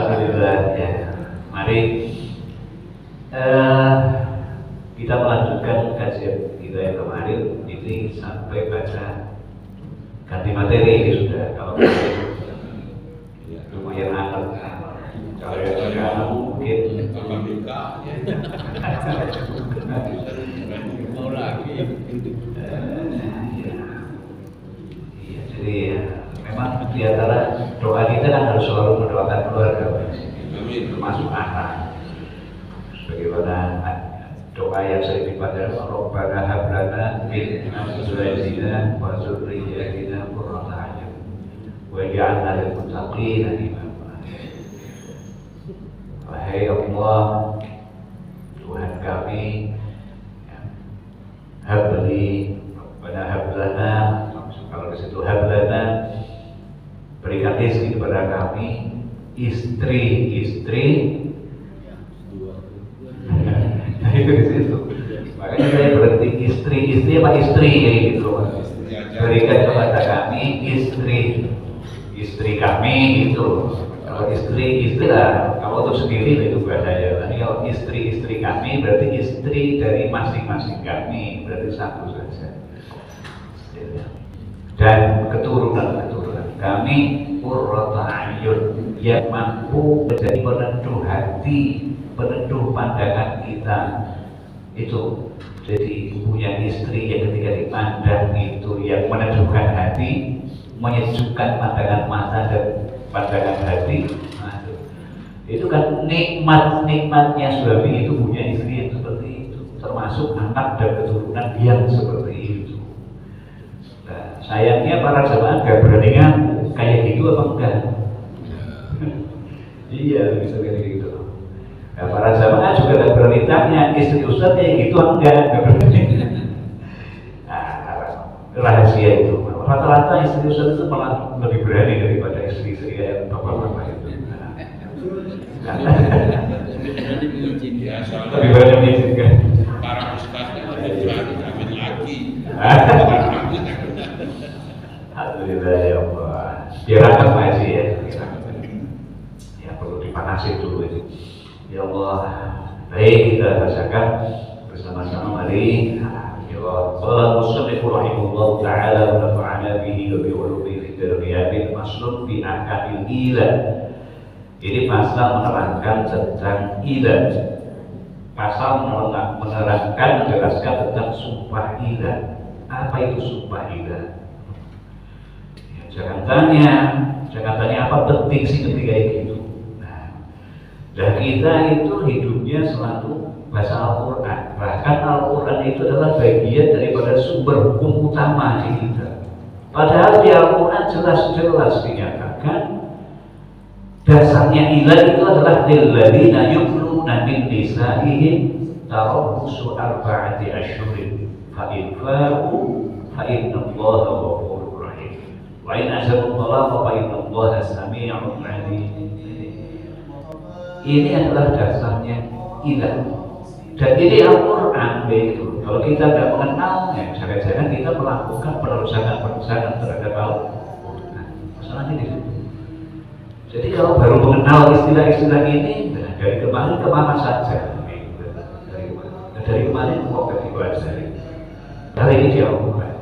Alhamdulillah ya. Mari kita melanjutkan kajian kita yang kemarin ini sampai baca ganti materi sudah. Kalau lumayan anget. Kalau yang tidak mungkin mau lagi. Jadi memang di antara doa kita kan harus selalu mendoakan keluarga, termasuk anak. Sebagaimana doa yang sering dibaca, Rabbana hab lana min azwajina wa dzurriyyatina qurrata a'yun waj'alna lil muttaqina imama. Wahai Allah, Tuhan kami, habli, Rabbana hab lana, kalau di situ hab lana, berikan rezeki kepada kami istri-istri. Nah itu di situ. Makanya saya berhenti istri apa istri kayak gitu. Berikan kepada kami istri kami itu. Kalau istri lah, kalau untuk sendiri itu bahaya. Tapi kalau istri kami berarti istri dari masing-masing kami, berarti satu saja. Dan keturunan kami qurrata a'yun, yang mampu menjadi peneduh hati, peneduh pandangan kita. Itu jadi punya istri yang ketika dipandang itu yang meneduhkan hati, menyejukkan pandangan mata dan pandangan hati. Nah, itu kan nikmatnya suami itu punya istri yang seperti itu, termasuk anak dan keturunan yang seperti itu. Nah, sayangnya para jemaah gak berani ngaku kayak gitu apa enggak? Iya, bisa kayak gitu. Nah, para jemaah juga gak berani tanya istri Ustaz kayak gitu apa enggak? Gak berani. Nah, rahasia itu. Rata-rata istri Ustaz itu malah lebih berani daripada istri-istri kayak bapak-bapak itu. Lebih berani mengizinkan. Para ustaznya lebih berani amin lagi. Alhamdulillah ya Allah. Biarkan masih ya. Ya perlu dipanasin dulu itu. Ya Allah. Baik, kita bacakan bersama-sama mari. Ya Allah. Qala musannifur rahimahullah ta'ala wa nafa'ana bihi wa bi ulumihi fid dunya maslun fi ahkamil ila. Ini pasal menerangkan tentang ila. Pasal menerangkan menjelaskan tentang sumpah ila. Apa itu sumpah ila? Jangan tanya apa penting sih ketika gitu. Nah, dan kita itu hidupnya selalu baca Al-Quran. Bahkan Al-Quran itu adalah bagian daripada sumber hukum utama di kita. Padahal di Al-Quran jelas-jelas dinyatakan dasarnya ilah itu adalah lilladzina yu'luna min nisa'ihim tarabbusu arba'ati asyhurin fa in fa'u fa innallaha ghafurur rahim. Wa in azabu talaqa fa innallaha sami'un 'alim. Ini adalah dasarnya ilah. Dan ini Al-Quran begitu. Kalau kita tidak mengenalnya, jangan-jangan kita melakukan perusahaan terhadap Al-Quran. Masalahnya di situ. Jadi kalau baru mengenal istilah-istilah ini, nah, dari kemarin kemana saja? Dari kemarin kok dipelajari. Kali ini di Al-Quran.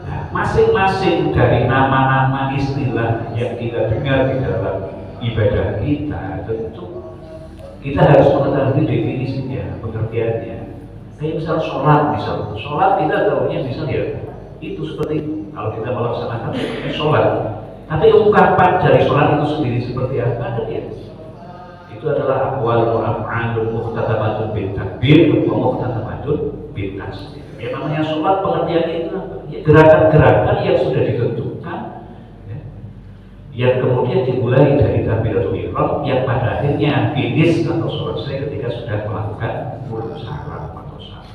Nah, masing-masing dari nama-nama istilah yang kita dengar di dalam ibadah kita, tentu kita harus mengetahui definisinya, pengertiannya. Kayak misal sholat kita tahunya misal ya itu seperti itu. Kalau kita melaksanakan sholat, tapi ungkapan dari sholat itu sendiri seperti apa? Kan ya itu adalah aqwal wa af'alun muhtatamatun bil takbir wa muhtatamatun bil tasbih. Ya namanya sholat pengertiannya itu apa? Ya, gerakan-gerakan yang sudah ditentukan, ya, yang kemudian dimulai dari takbiratul ihram yang pada akhirnya finish atau selesai ketika sudah melakukan salam atau salam.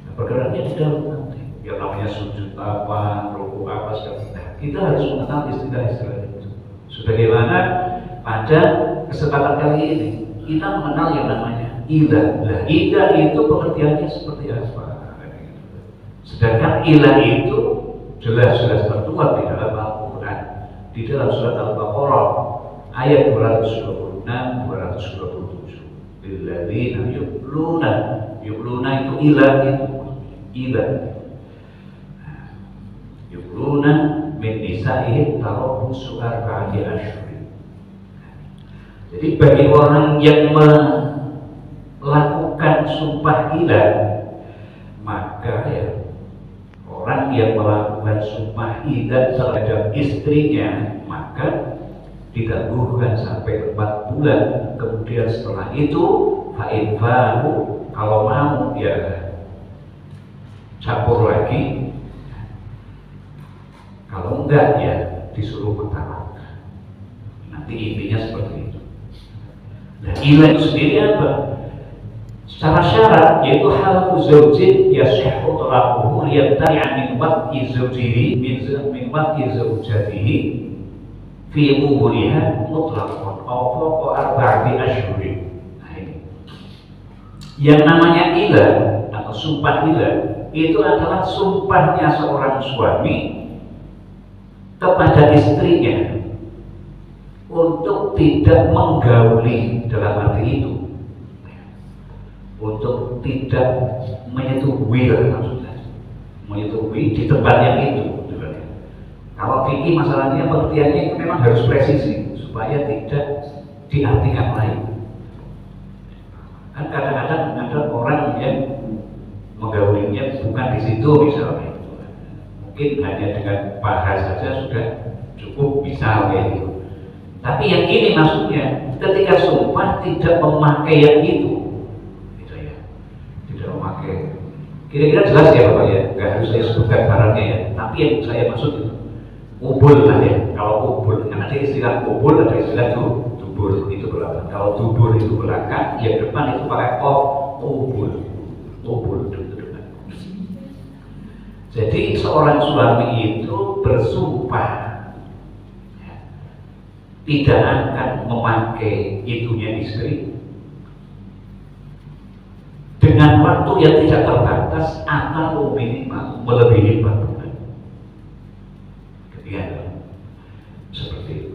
Nah, pergerakannya di dalam nanti yang namanya sujud apa, ruku apa segala. Nah, kita harus mengenal istilah-istilah itu. Sebagaimana pada kesempatan kali ini kita mengenal yang namanya ilah. Nah, ilah itu pengertiannya seperti apa? Sedangkan ilah itu jelas-jelas tertuang di dalam Al-Quran, di dalam surat Al-Baqarah ayat 226 227. Lilladzina yu'luna itu ilah itu ilah. Yu'luna min nisa'ihim tarabbusu arba'ati asyhur. Jadi bagi orang yang melakukan sumpah ilah, maka ya orang yang melakukan sumpah ilah terhadap istrinya maka ditangguhkan sampai 4 bulan. Kemudian setelah itu fa'in fa'u, kalau mau ya campur lagi, kalau enggak ya disuruh bertalak. Nanti intinya seperti itu. Nah, ilah itu sendiri apa? Secara syarat yaitu halqu zaujin yasihhu talaquhu liyamtani'a min waqti zawjihi min waqti zawjatihi fi qubuliha mutlaqan aw fawqa 4 asyhurin. Nah, ini yang namanya ilah atau sumpah ilah itu adalah sumpahnya seorang suami kepada istrinya untuk tidak menggauli, dalam arti itu untuk tidak menyetujui, maksudnya menyetujui di tempat yang itu. Kalau fikih masalahnya pengertiannya itu memang harus presisi supaya tidak diartikan lain. Kan kadang-kadang ada orang yang menggaulinya bukan di situ misalnya, mungkin hanya dengan bahasa saja sudah cukup misalnya itu. Tapi yang ini maksudnya ketika sumpah tidak memakai yang itu, gitu ya, tidak memakai. Kira-kira jelas ya Bapak ya, nggak harus saya sebutkan barangnya ya. Tapi yang saya maksud itu kubul lah ya. Kalau kubul, kan ada istilah kubul, ada istilah dubur, itu belakang. Kalau dubur itu belakang, yang depan itu pakai kubul, kubul itu depan. Jadi seorang suami itu bersumpah tidak akan memakai itunya istri dengan waktu yang tidak terbatas atau minimal melebihi 4 bulan. Ketika seperti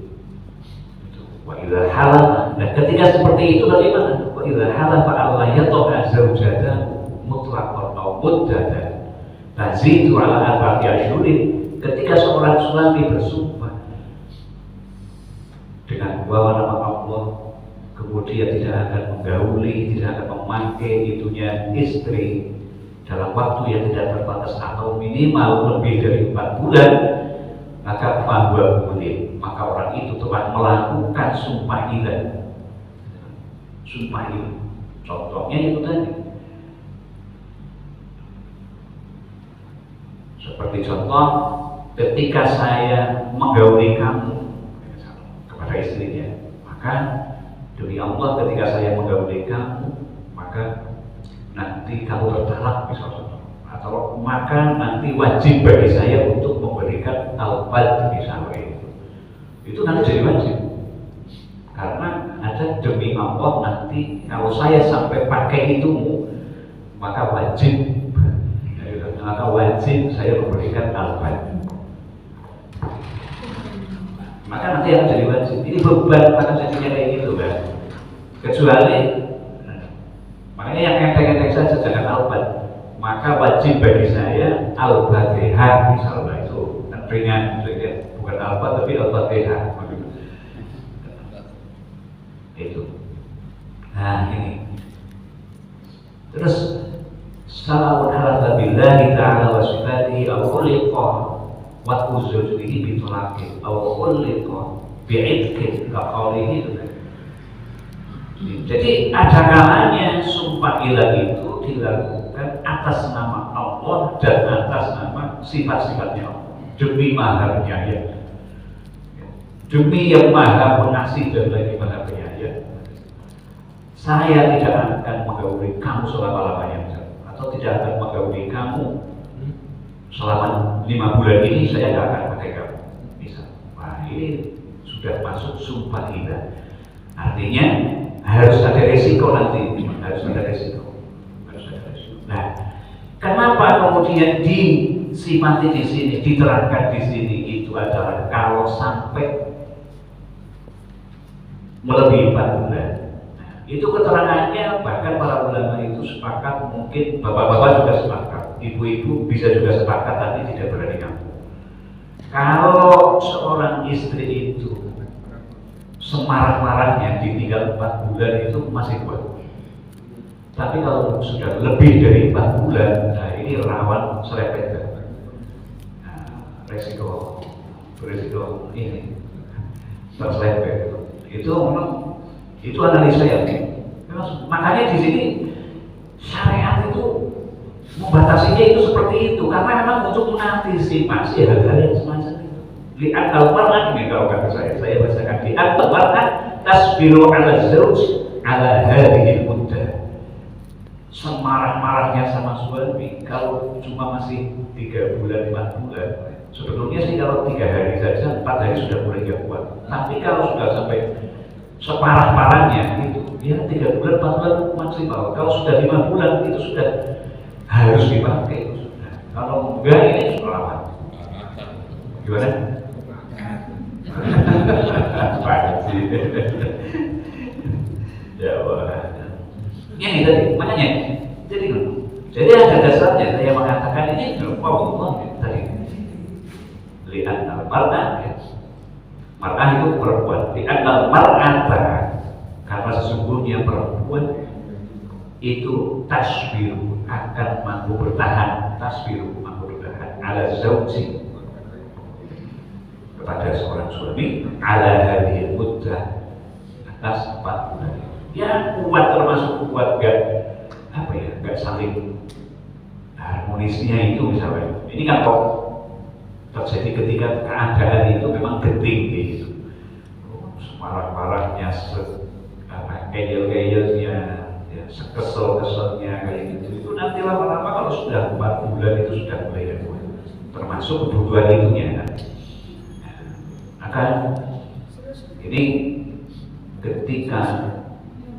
itu. Wa idza halal. Nah, ketika seperti itu bagaimana? Wa idza halal fa Allah yata'a zawjatahu mutlaqan aw muddatan tazidu ala 4 asyhurin. Ketika seorang suami bersumpah dengan membawa nama Allah, kemudian tidak akan menggauli, tidak akan memakai itunya istri dalam waktu yang tidak terbatas atau minimal lebih dari 4 bulan, maka fahuwa mulim, maka orang itu telah melakukan sumpah ilah. Sumpah ilah. Contohnya itu tadi. Seperti contoh, ketika saya menggauli kamu kepada istrinya, maka demi Allah ketika saya menggauli kamu, maka nanti kamu bertalak misalnya, atau maka nanti wajib bagi saya untuk memberikan al-fad misalnya, itu nanti jadi wajib karena ada demi Allah nanti kalau saya sampai pakai itu maka wajib saya memberikan al-fad. Maka nanti akan jadi wajib. Ini beban akan jadinya kayak gitu kan. Kecuali makanya yang enteng-enteng saja jangan al-fad. Maka wajib bagi saya al-fatihah misalnya, itu kan ringan, bukan al-fad tapi al-fatihah. Itu. Nah ini. Terus salamun ala billahi ta'ala wa sifatihi aw khuliqa wa uzujdihi bitulaqin aw khuliqa bi'idkin kaqaulihi. Jadi ada kalanya sumpah ilah itu dilakukan atas nama Allah dan atas nama sifat-sifatnya Allah, demi Maha Penyayang, demi yang Maha Pengasih dan lagi Maha Penyayang, saya tidak akan menggauli kamu selama-lamanya, atau tidak akan menggauli kamu selama 5 bulan ini, saya tidak akan pakai kamu misal. Nah ini sudah masuk sumpah ilah, artinya harus ada resiko nanti, harus ada resiko. Nah, kenapa kemudian disifati di sini, diterangkan di sini itu adalah kalau sampai melebihi 4 bulan. Itu keterangannya, bahkan para ulama itu sepakat, mungkin bapak-bapak juga sepakat, ibu-ibu bisa juga sepakat, tapi tidak berani ngaku. Kalau seorang istri itu semarah-marahnya ditinggal 4 bulan itu masih kuat. Tapi kalau sudah lebih dari 4 bulan, nah ini rawan serempet. Nah, resiko ini terserempet. Itu analisa ya. Makanya di sini syariat itu membatasinya itu seperti itu karena memang untuk mengantisipasi hal-hal yang semacam itu. Lihat al-mar'ah ini kalau kata saya bacakan lihat al-mar'ah tasbiru ala zawj ala hadhihi muddah. Semarah-marahnya sama suami kalau cuma masih 3 bulan 4 bulan. Sebetulnya sih kalau 3 hari saja, 4 hari sudah mulai gak kuat. Tapi kalau sudah sampai separah-parahnya itu ya 3 bulan 4 bulan maksimal. Kalau sudah 5 bulan itu sudah harus dipakai. Kalau enggak ini selamat. Gimana? Ini tadi makanya jadi ada dasarnya saya mengatakan ini Allah tadi lihat al-mar'ah mar'ah itu perempuan lihat al-mar'ata karena sesungguhnya perempuan itu tasbiru akan mampu bertahan ala zawji kepada seorang suami ala hadhil muddah atas 4 bulan ya kuat termasuk kuat gak saling harmonisnya itu misalnya ini kan kok terjadi ketika keadaan itu memang genting gitu semarah-marahnya keyel-keyelnya sekesel-keselnya kayak gitu itu nanti lama-lama kalau sudah 4 bulan itu sudah mulai termasuk kebutuhan itunya kan. Akan ini ketika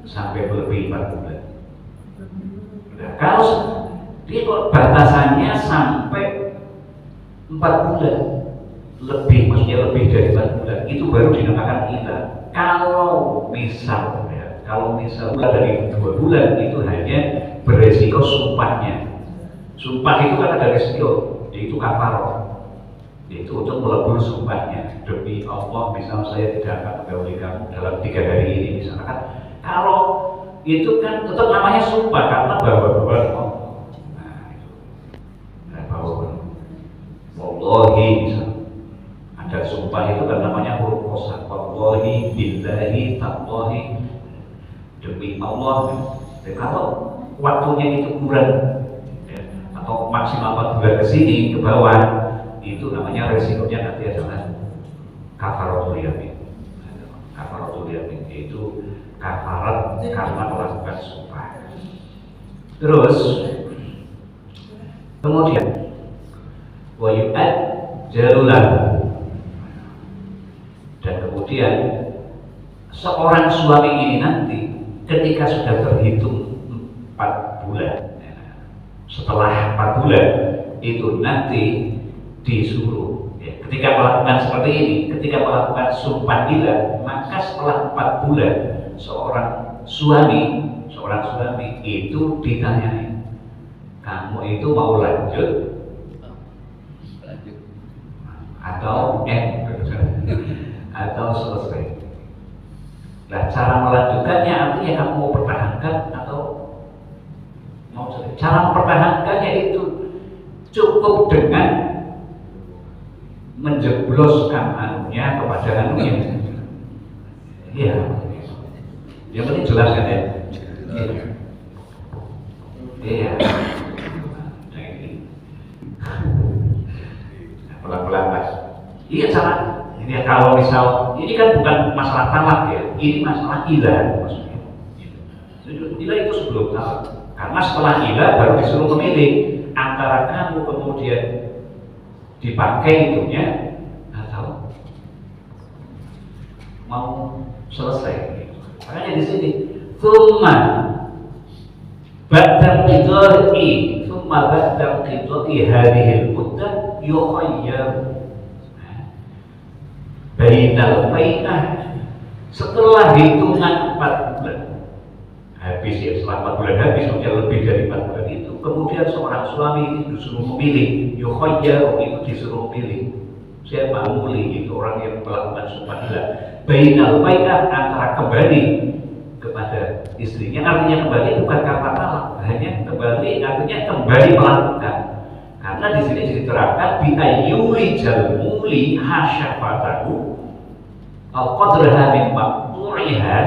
sampai lebih 4 bulan. Nah, kalau dia batasannya sampai 4 bulan lebih, maksudnya lebih dari 4 bulan itu baru dinamakan ilah. Kalau misal dari 2 bulan itu hanya beresiko sumpahnya. Sumpah itu kan ada resiko, yaitu kafarah, yaitu untuk melebur sumpahnya demi Allah. Misal saya tidak akan menggauli kamu dalam 3 hari ini misalkan. Kalau itu kan tetap namanya sumpah karena bawa-bawa Allah. Nah, bawa wallahi misal ada sumpah itu kan namanya huruf qasam. Wallahi billahi tallahi demi Allah. Dan kalau waktunya itu kurang ya, atau maksimal 4 bulan ke sini ke bawah itu namanya resikonya nanti adalah kafaratul yamin. Kafaratul yamin itu kafarat karena melakukan sumpah. Terus kemudian wa yu'ajjalulah dan kemudian seorang suami ini nanti ketika sudah terhitung 4 bulan setelah 4 bulan itu nanti disuruh ya, ketika melakukan seperti ini, ketika melakukan sumpah ilah, maka setelah 4 bulan seorang suami itu ditanyai, kamu itu mau lanjut atau selesai. Nah, cara melanjutkannya artinya kamu mau pertahankan atau mau selesai. Cara mempertahankannya itu cukup dengan menjebloskan anunya kepada anunya. Iya. Yang penting jelas kan ya? Iya. Pelan-pelan mas. Iya cara. Ini kalau misal ini kan bukan masalah talak ya, ini masalah ilah maksudnya. Ilah itu sebelum talak. Karena setelah ilah baru disuruh memilih antara kamu kemudian dipakai itunya atau mau selesai. Makanya di sini thumma ba'da qidai hadhil muddah yukhayyar bainal fai'ah Setelah hitungan 4 bulan habis ya, setelah 4 bulan habis, sudah lebih dari 4 bulan itu, kemudian seorang suami ini disuruh memilih, yukhayyaru, itu disuruh memilih siapa muli itu orang yang melakukan sumpah gila, bainal bai'ah, antara kembali kepada istrinya, artinya kembali bukan karena talak, hanya kembali artinya kembali melakukan, karena di sini diterangkan bi ayyuri jalmuli hasyafatahu al-qadraha min maqtu'iha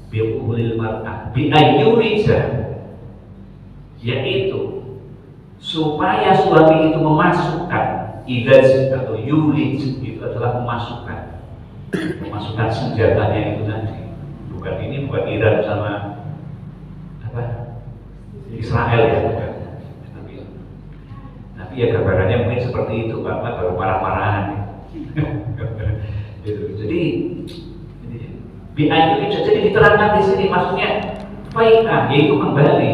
biqulil mar'ah bi ayyurija, yaitu supaya suami itu memasukkan idaj atau yulij, itu adalah memasukkan senjatanya itu tadi, bukan ini, bukan Iran sama apa Israel ya, bukan. Tapi ya gambarannya mungkin seperti itu, Bapak baru marah-marahan gitu. Jadi jadi diterangkan di sini maksudnya fai'ah, yaitu kembali.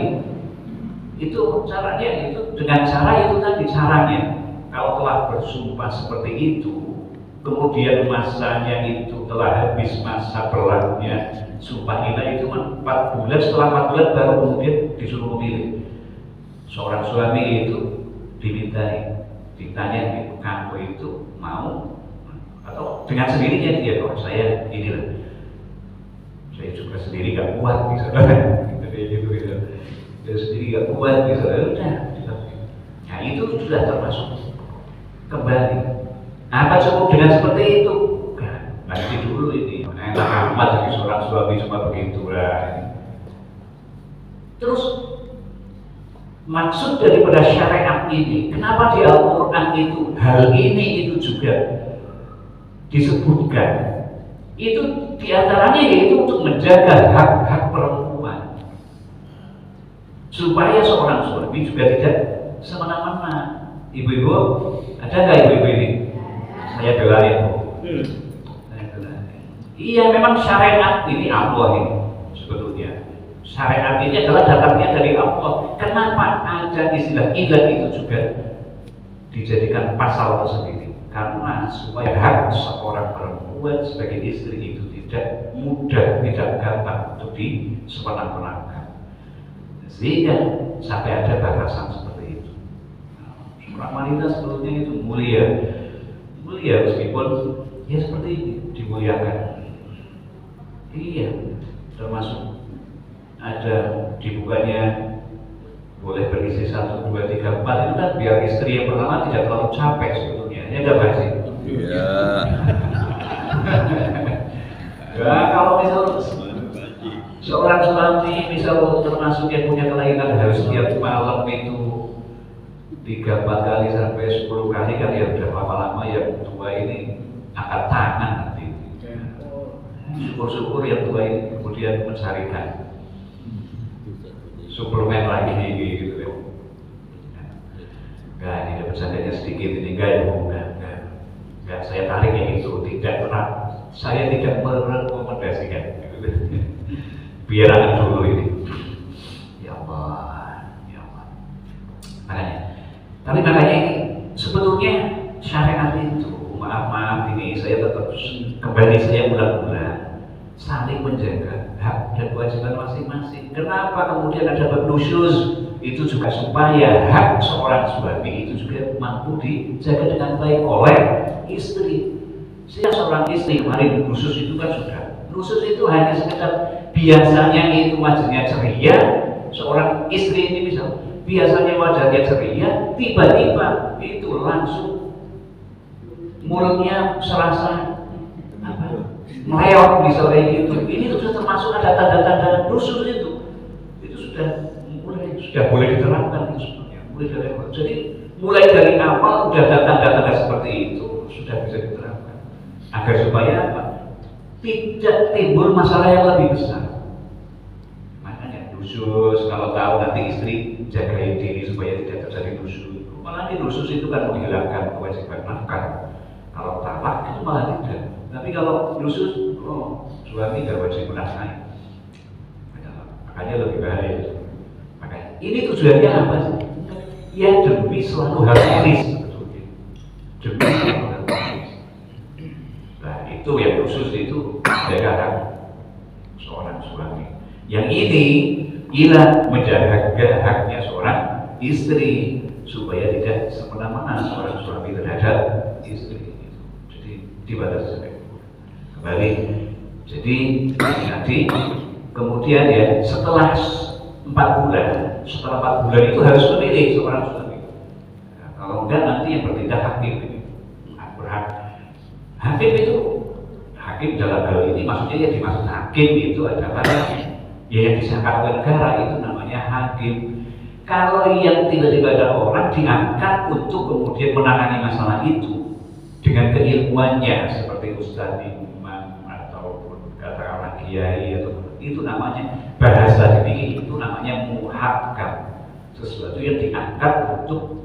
Itu caranya, itu dengan cara itu tadi caranya. Kalau telah bersumpah seperti itu, kemudian masanya itu telah habis masa berlakunya sumpah gila itu 4 bulan, setelah 4 bulan baru kemudian disuruh memilih. Seorang suami itu ditanya, kamu itu mau atau dengan sendirinya dia, oh saya inilah, saya juga sendiri gak kuat misalnya, gitu. Dia sendiri gak kuat misalnya, udah. Nah itu sudah termasuk kembali. Apa cukup dengan seperti itu? Nanti dulu ini, enak amat jadi seorang suami cuma begitu lah. Terus maksud daripada syariat ini, kenapa di Al-Quran itu hal ini itu juga disebutkan? Itu diantaranya yaitu untuk menjaga hak-hak perempuan, supaya seorang suami juga tidak semena-mena. Ibu-ibu, ada nggak ibu-ibu ini? Saya belain. Iya, memang syariat ini Allah ini sebetulnya. Syariat ini adalah datangnya dari Allah. Kenapa ada istilah ilah itu juga dijadikan pasal tersendiri? Karena supaya hak seorang perempuan sebagai istri itu tidak mudah, tidak gampang untuk disempurnakan, sehingga sampai ada batasan seperti itu. Seorang wanita sebetulnya itu mulia meskipun ya seperti ini dimuliakan. Iya, termasuk ada dibukanya boleh berisi 1, 2, 3, 4 itu kan biar istri yang pertama tidak terlalu capek sebetulnya. Ini ada apa sih? Iya. Ya kalau misal seorang suami misal termasuk yang punya kelainan harus setiap malam itu 3-4 kali sampai 10 kali kan ya udah lama-lama yang tua ini angkat tangan nanti. Syukur-syukur yang tua ini kemudian mencarikan suplemen lagi gitu ya. Enggak, ini bercandanya sedikit ini enggak, saya tarik yang itu, tidak pernah, saya tidak merekomendasikan gitu. Biar anak dulu ini. Ya Allah. Makanya ini sebetulnya syariat itu, maaf ini saya tetap kembali saya ulang-ulang, saling menjaga hak dan kewajiban masing-masing. Kenapa kemudian ada nusyuz? Itu juga supaya hak seorang suami itu juga mampu dijaga dengan baik oleh istri. Sehingga seorang istri kemarin nusyuz itu kan sudah, nusyuz itu hanya sekedar biasanya itu wajahnya ceria, seorang istri ini bisa biasanya wajahnya ceria, tiba-tiba itu langsung mulutnya serasa meleot misalnya gitu. Ini sudah termasuk ada tanda-tanda nusyuz itu sudah boleh diterapkan itu sebenarnya. Jadi mulai dari awal sudah ada tanda-tanda seperti itu sudah bisa diterapkan agar supaya apa? Tidak timbul masalah yang lebih besar. Makanya nusyuz, kalau tahu nanti istri jagain diri supaya tidak terjadi nusyuz. Malah nusyuz itu kan menghilangkan kewajiban nafkah. Kalau talak itu malah tidak. Tapi kalau nusyuz, suami tidak wajib menafkahi. Makanya lebih baik. Ini tujuannya apa sih? Ya demi selalu harmonis sebetulnya. Demi selalu harmonis. Nah itu yang khusus itu jaga hak seorang suami. Yang ini ialah menjaga haknya seorang istri supaya tidak semena-mena seorang suami terhadap istri. Jadi dibatasi kembali. Jadi nanti kemudian ya setelah 4 bulan itu harus memilih seorang suami. Nah, kalau enggak nanti yang bertindak hakim ini. Berhak. Hakim dalam hal ini maksudnya yang dimaksud hakim itu adalah ya yang disangka oleh negara itu namanya hakim. Kalau yang tiba-tiba ada orang diangkat untuk kemudian menangani masalah itu dengan keilmuannya seperti ustadz, imam ataupun katakanlah kiai atau itu namanya bahasa dipikir itu namanya muhakkam, sesuatu yang diangkat untuk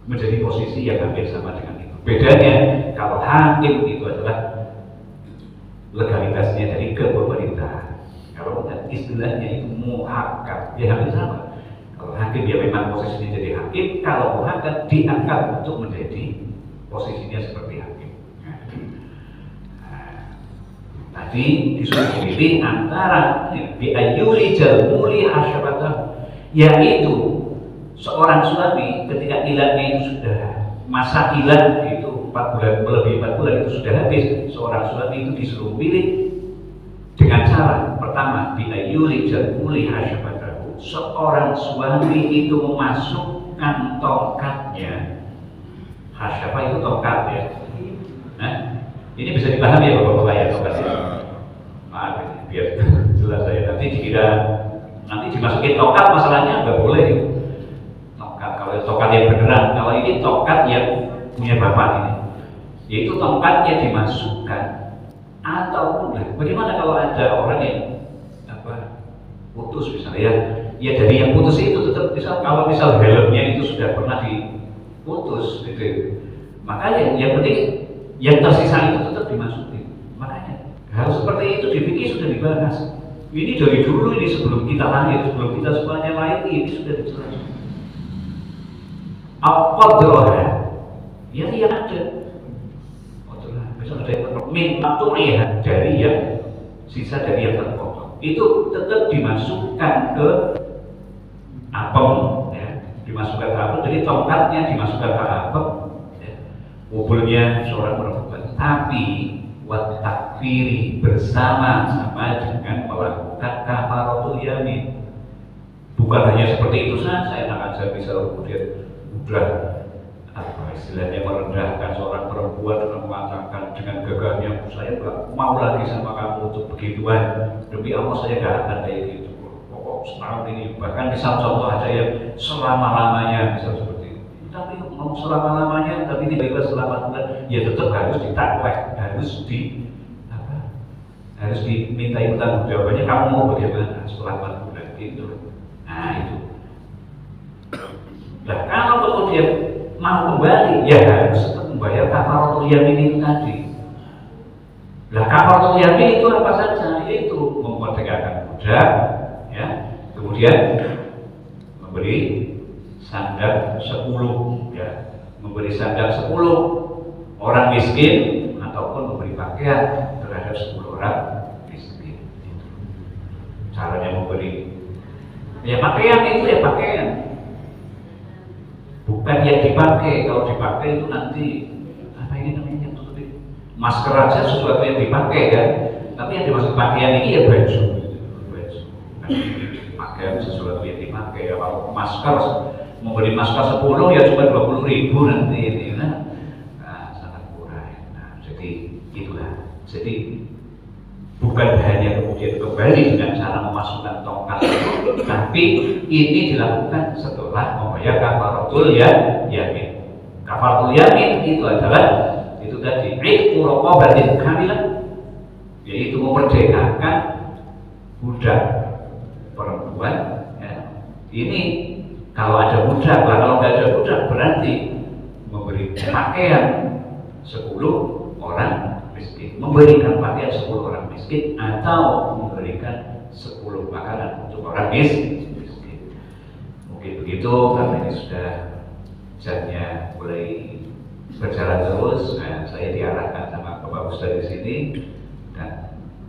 menjadi posisi yang hampir sama dengan itu. Bedanya kalau hakim itu adalah legalitasnya dari ke pemerintahan. Kalau istilahnya itu muhakkam, ya hampir sama. Kalau hakim ya memang posisinya jadi hakim, kalau muhakkam diangkat untuk menjadi posisinya seperti hakim. Tadi disuruh pilih antara biayuri jalmuli hasyabatan, yaitu seorang suami ketika ilahnya itu sudah masa ilah itu 4 bulan, lebih 4 bulan itu sudah habis, seorang suami itu disuruh pilih dengan cara pertama biayuri jalmuli hasyabatan, seorang suami itu memasukkan tongkatnya. Hasyabah itu tongkat ya. Nah, ini bisa dipahami ya Bapak-Bapak ya tongkatnya. Maaf biar jelas saya nanti dimasukin tongkat masalahnya nggak boleh ya. Tongkat kalau tongkat yang beneran, kalau ini tongkat yang punya bapak ini, yaitu tongkatnya dimasukkan ataupun bagaimana kalau ada orang yang putus misalnya ya dari yang putus itu tetap kalau misal helmnya itu sudah pernah diputus gitu, makanya yang penting yang tersisa itu tetap dimasukin. Makanya harus seperti itu dipikir sudah dibahas. Ini dari dulu ini sebelum kita lahir, sebelum kita semuanya lahir ini sudah dijelaskan. Apa droha? Ya yang ada. Misal ada yang minta tu'iyah dari yang sisa dari yang terpotong. Itu tetap dimasukkan ke apem, ya. Dimasukkan ke apem. Jadi tongkatnya dimasukkan ke apem. Mobilnya seorang perempuan, tapi wat takfiri bersama-sama dengan melakukan kafaratul yamin. Bukan hanya seperti itu saja, saya bisa kemudian udah istilahnya merendahkan seorang perempuan dan mengatakan dengan gagahnya, saya nggak mau lagi sama kamu untuk begituan, demi Allah saya nggak akan kayak gitu. Pokok setahun ini, bahkan misal contoh ada yang selama-lamanya misal seperti itu. Tapi mau selama-lamanya, tapi tiba-tiba selama bulan, ya tetap harus ditakwek, harus dimintai pertanggung jawabannya. Kamu mau bagaimana setelah 4 bulan itu? Nah itu. Nah kalau kemudian mau kembali, ya harus tetap membayar kafaratul yamin itu tadi. Nah kafaratul yamin itu apa saja? Yaitu memerdekakan budak, ya, kemudian memberi sandang 10, ya, memberi sandang 10 orang miskin ataupun memberi pakaian terhadap 10 orang miskin. Caranya memberi, ya pakaian itu ya pakaian, bukan yang dipakai. Kalau dipakai itu nanti apa ini namanya tutup masker aja sesuatu yang dipakai kan, tapi yang dimaksud pakaian ini ya baju. Pakaian sesuatu yang dipakai. Ya kalau masker memberi masker 10 ya cuma 20.000 nanti ini, nah sangat murah. Nah jadi itulah. Jadi bukan hanya kemudian kembali dengan cara memasukkan tongkat, tapi ini dilakukan setelah membayar kafaratul yamin. Kafaratul yamin itu adalah itu tadi itqu raqabatin kamilah, yaitu memerdekakan budak perempuan. Ya. Ini kalau ada budak, kalau nggak ada budak berarti memberi pakaian 10 orang miskin, memberikan pakaian 10 orang miskin, atau memberikan 10 makanan untuk orang miskin. Mungkin begitu, karena ini sudah jamnya mulai berjalan terus. Nah, saya diarahkan sama Bapak Ustadz di sini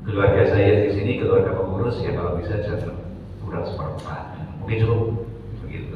keluarga saya di sini, keluarga pengurus ya kalau bisa jangan kurang seperempat, mungkin cukup begitu.